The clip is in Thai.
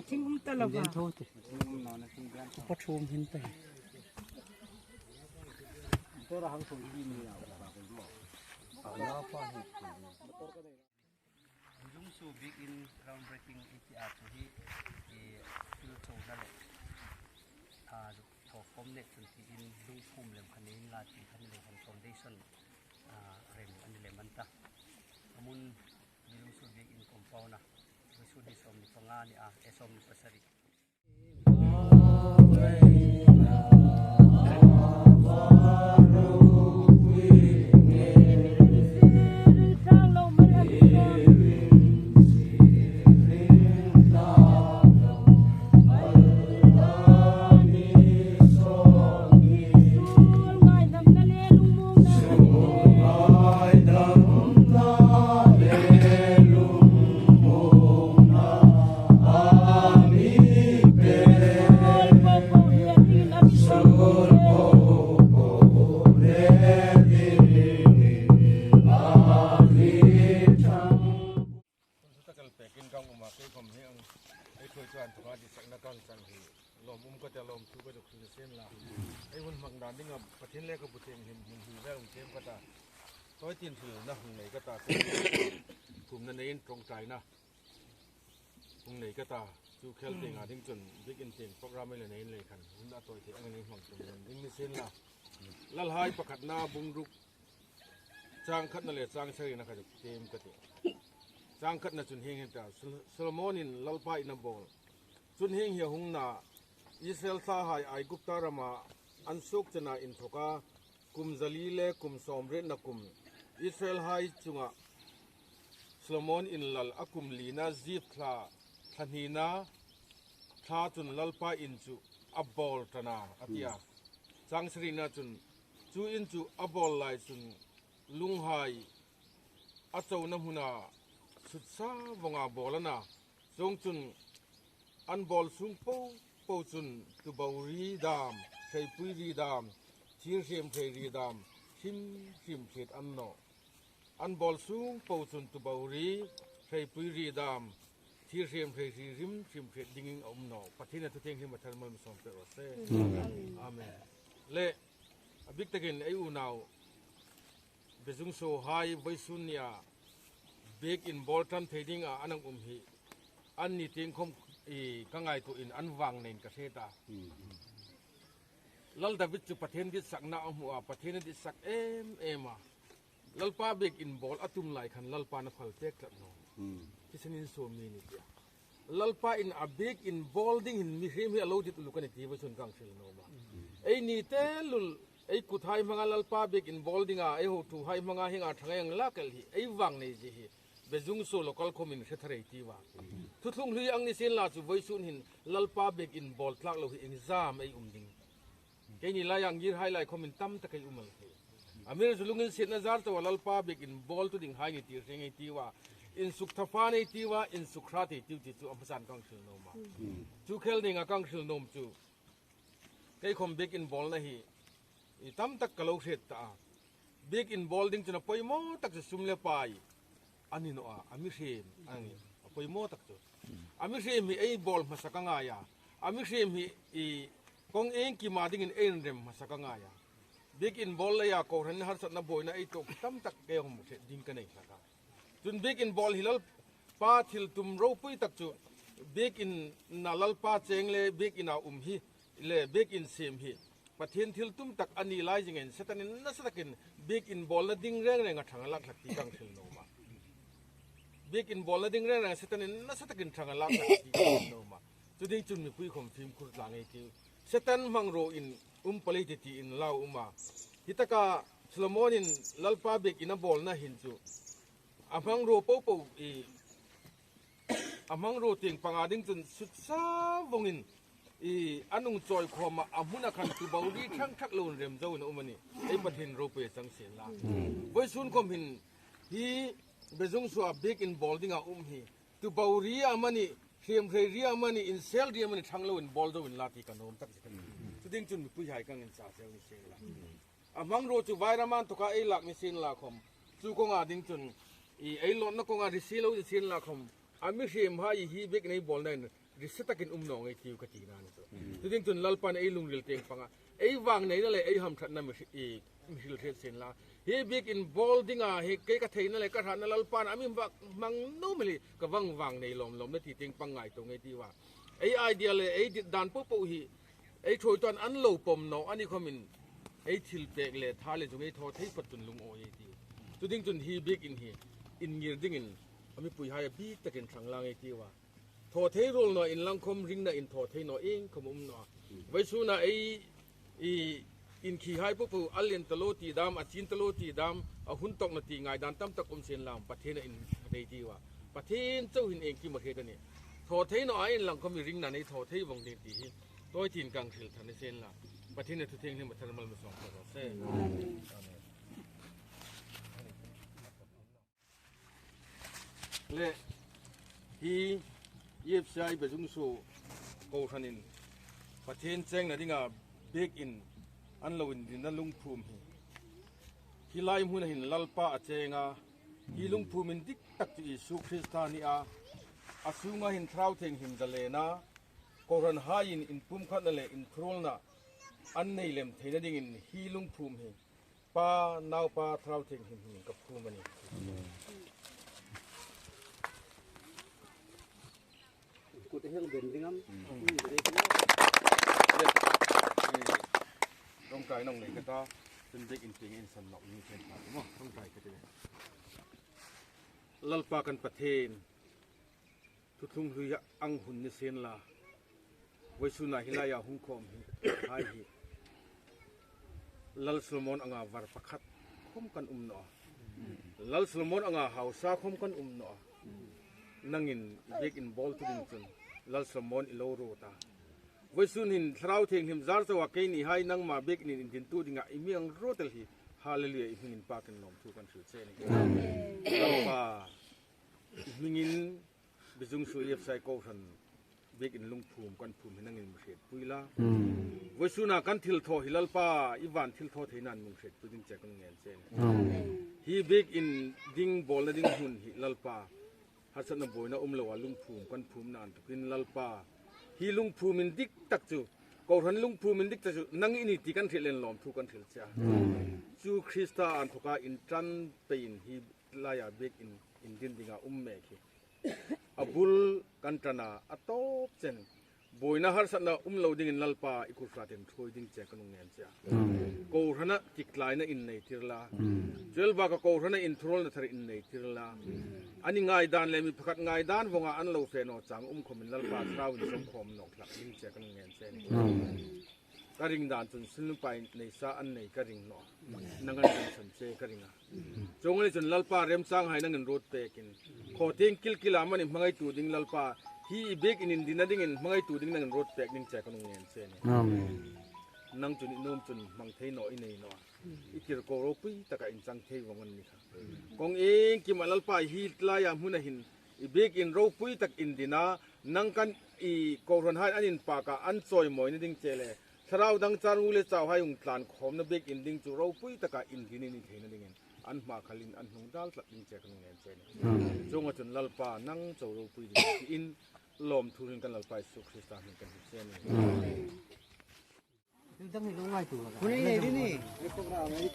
ทิ้งตลอดว่าประชุมเห็นไปตัวเราทั้งสองทีมเนี่ยลุงสู่ big in ground breaking ETR ที่ฟิลโตนั่นแหละถอคอมเน็ตจนที่อินลุงภูมิเล่มคันนี้ลาตีคันนี้ของ foundation เรนอันนี้เลยมันตะมุนลุงสู่ big in compound นะลุงสู่ที่สมฟงานี่สมภาษาริประเทศแรกก็บุเทงเห็นหูแววเทมก็ตาต้อยตีนถือนะหงไหนก็ตากลุ่มนั้นเองตรงใจนะหงไหนก็ตาจูเคลเตงทิ้งจนบิ๊กอินเตงโปรแกรมไม่เลยในเลยคันหุ่นอัตตัวที่อันนี้ห่วงจนยิ่งมีเส้นละละลายประคัดหน้าบุงรุกจางคัดนั่นเลยจางเฉยนะครับเตมกติจางคัดนั่นจนเฮงเห็นแต่โซโลมอนินลัลปาอินาบอลจนเฮงเหี่ยวหงนาอิสราเอลสาหายไอกุปตารามาอันสุกจะน่าอินทุกะคุมซาลีเลคุมสอมเรนักคุมอิสราเอลไฮจุงะสโลมอนอินลัลอาคุมลีนาจีบคลาทันฮีนาคลาจุนลัลปาอินจูอับบอลตนาอติยาจังสรีนาจุนจูอินจูอับบอลไลจุนลุงไฮอาเจ้าน้ำหุนาสุดซาวงอาบอลนะทรงจุนอันบอลสูงปูจุนตุบารีดามใช้ปุยรีดามทีเรียมใช้รีดามชิมเขตอันโนอันบอลสูงปูจุนตุบารีใช้ปุยรีดามทีเรียมใช้ริมชิมเขตดิ่งอันโนปฏิเนตุเทงที่มาทำมันสมเด็จเสอาเมนเล่บิ๊กตะกินไออูนาวเบซุงโซไฮไวซุนเนียเบกอินบอลทันเทดิ้งอันนั้นฮีอันนี้เต็งคมกังไงตัวอินอันวังในกระเทตาลัลดาวิจุประเทศดิสักนาอมัวประเทศดิสักเอ็มลัลปาเบกอินบอลอัตุมไลคันลัลปานักขัลเตกต์โนที่ฉันอินโซมีนี่เดียลัลปาอินอับเบกอินบอลดิ้งอินมิเฮมิอโลจิตลุกันที่ว่าชนกังเชลโนมาไอ้นี่เตลุลไอ้กุดไฮมังลัลปาเบกอินบอลดิ้งไอ้หูทูไฮมังหิงอาทั้งยังลักลฮีไอ้วังในจีฮีเบจุงโซโลคัลคอมมินเชทเรตีว่าทุกทุ่งลุยอังนิเซนลาจูไว้ซุนหินลัลปาเบกอินบอลทลักเราหินซามไอ้ดิ้งแค่นี้ลายังยืดไฮไลท์คอมมินตั้มตะไคอุมัลฮีอเมริกาลุงอินเซนนาซาร์ตัวลัลปาเบกอินบอลตัวดิ้งไฮนี่ตีเรงไอ้ตีว่าอินสุขทัฟานี่ตีว่าอินสุขราติตีจูอัมพสันกังชิลโนมาจูเคลดิ้งกังชิลโนมจูแค่คอมเบกอินบอลนะฮีตั้มตะกะโลเชตตาเบกอินบอลดิ้งจะนับไปโมตักจะซุ่มเลปายอันนี้เนาะอามิเชมอันนี้ไปโมตักจุอามิเชมมีไอ้บอลมาสักง่ายอามิเชมมีกองเองกี่มาดิ้งเอ็นเรมมาสักง่ายเบกอินบอลเลยก็เห็นฮาร์สัตนาบอยนะไอ้ตัวตั้มตักเกี่ยวมุเชดิ้งกันเองสักจนเบกอินบอลฮิลล์ป้าทิลตุมรูปุยตักจุเบกอินนาลลป้าเจงเลยเบกอินอาฮีเลยเบกอินเซมฮีประเทศทิลตุมตักอันนี้ไล่ยังไงเสตันนั่นสักกินเบกอินบอลแล้วดิ้งเร่งเลยงัดทางลักลักที่กังเชลโนมาเบกอินบอลแล้วดิ้งเร่งเลยเสตันนั่นสักกินทางลักลักที่กังเชลโนมาจุดนี้จุดมีผู้คนฟิล์มคุดหลังไอ้ที่เสตันมังโรอินผลิตที่อินลาวมาฮิตกาสโลโมนินลัลปาเบกอินบอลน่ะหินจูอามังโรปูอามังโรติงปังอาดิ้งจนสุดซาวงอินอันนุ่งจอยความอามุนักขันตุบาวดีทั้งทักลุนเรียมเจ้าหนุ่มนี่ไอ้ประเทศโรเปสังเสียละไว้ส่วนความเห็นฮีเบจงสัวเบกอินบอลดิ้งอาฮีตุบาวดีอามันนี่เทียมเรียมันนี่อินเซลเรียมันนี่ทั้งลุนบอลเจ้าอินลาติกันโนมตักสิกันจุดดิ้งจุนมีผู้ใหญ่กังอินซาเซลนี่เสียละอามังโรจูไวรามันตุกาไอ้หลักมิเซนละคมจูกงอาดิ้งจุนไอ้หลอนนักกงอาดิซิโลดิซินละคม ami sim ha hi bek nei bol nai risatakin umnong ei tiu kati na so tuding tun lalpan ei lungril teng panga ei wang nei le ei ham thatna mi hil the sen la he big in ball dinga he ke ka theina le ka thana lalpan ami mang no meli ka wang nei lom le ti teng pangai to ngai ti wa ei idea le ei dan po po hi ei thoi ton an lo pom no ani khomin ei thil pek le tha le jung ei tho thei patun lung o ei ti tuding tun hi big in hi in ngir ding in ami pui hai bi takin thanglang ei ti wa tho thei rol no in langkhom ring na in tho thei no eng khomum no vai su na ei in khi hai pu alien talo ti dam achin talo ti dam a hun tok na ti ngai dan tam tak sen lam pathena in dei ti wa pathen chau hin eng ki ma khe ni tho thei no ai in langkhom ring na nei tho thei wong de ti hi toy tin kang thil than sen la pathena thu theng ni ma thermal ma song ko se le hi yep sai be jung so ko thanin pathen cheng na dinga big in an lo in din lung phum hi lai mun hin lalpa a chenga hi lung phum in dik tak ti su kristani a asunga hin thrau theng hin dalena koran hain in pum khat le in throlna an nei lem theina ding in hi lung phum hi pa nau pa thrau theng hin ka phum ani ku te hel ben dingamต้องใจน้องไหนก็ต้องเป็นเด็กอินทิงอินสันหลอกมีเช่นกันมั้งต้องใจก็ได้ลัลปากันประเทศทุกทุ่งเรืออังหุ่นนิเซนลาไว้สุนัยฮิลายาหุ่งคอมไฮฮิลัลสลมอนอังาวารประคัดคมกันหนอลัลสลมอนอังาหาวซาคมกันหนอนั่งอินเด็กอินบอลตุดินจนลัลสลมอนอิโลโรตาไว้สุนินทราวเทงหิมซาร์สวาเกนี่ให้นั่งมาเบกนินอินทินตูดิงะอิมียงโรเตลฮีฮาเลลูยาอิมินปากันลมทุกันสุดเซนี่เราป่ามิงินบิจุงสุยบไซโกทันเบกอินลุงภูมิกันภูมินั่งอินมุเสดปุยลาไว้สุนากันทิลโทฮิลลป่าอีวานทิลโทเทนันมุเสดปุดิงเจกันเงินเซนฮีเบกอินดิงบอลและดิงหุ่นฮิลลป่าฮัสนับอยนะละวาลุงภูมิกันภูมินานตุกินลลป่าhi lung phu min dik tak chu ko ran lung phu min dik ta chu nang ini ti kan thelen lom thu kan thil cha chu krista an thoka in tran pein hi laya bek in din dinga me khi abul kantana atop chen boina har sana loading in lalpa ikur fraten thoi ding che kanung nen cha ko rana tiklai na in nei tirla jel ba ka ko rana in throl na thar in nei tirla ani ngai dan le mi phakat ngai dan wonga an lo fe no chang khomin lalpa traw ni som khom nok thak ding che kanung nen che ni ka ring dan chun sin pai nei sa an nei ka ring no nangan san che ka ringa chongle chun lalpa rem sang hai nangin road pekin kho teng kil kilama ni mangai tu ding lalpa hi bek in dinading in mangai tu ding nang road pek ning cha kanung nen se ni amen nang chun inom chun mang thei no inei no ikir ko ro pui taka in chang thei wangon ni kha kong eng ki malal pa hi tla ya huna hin i bek in ro pui tak in dina nang kan i ko ron hai anin pa ka an choi moi ni ding chele tharau dang charu le chaw hai ung tlan khom na bek in ding chu ro pui taka in dini ni theina ding in an ma khalin an hung dal tlak ding che kanung nen se ni jonga chun lalpa nang chaw ro pui ding in lom thurin kan lalpai su krista hin kan chen ni dang ni ngai tu ni ni ni program ai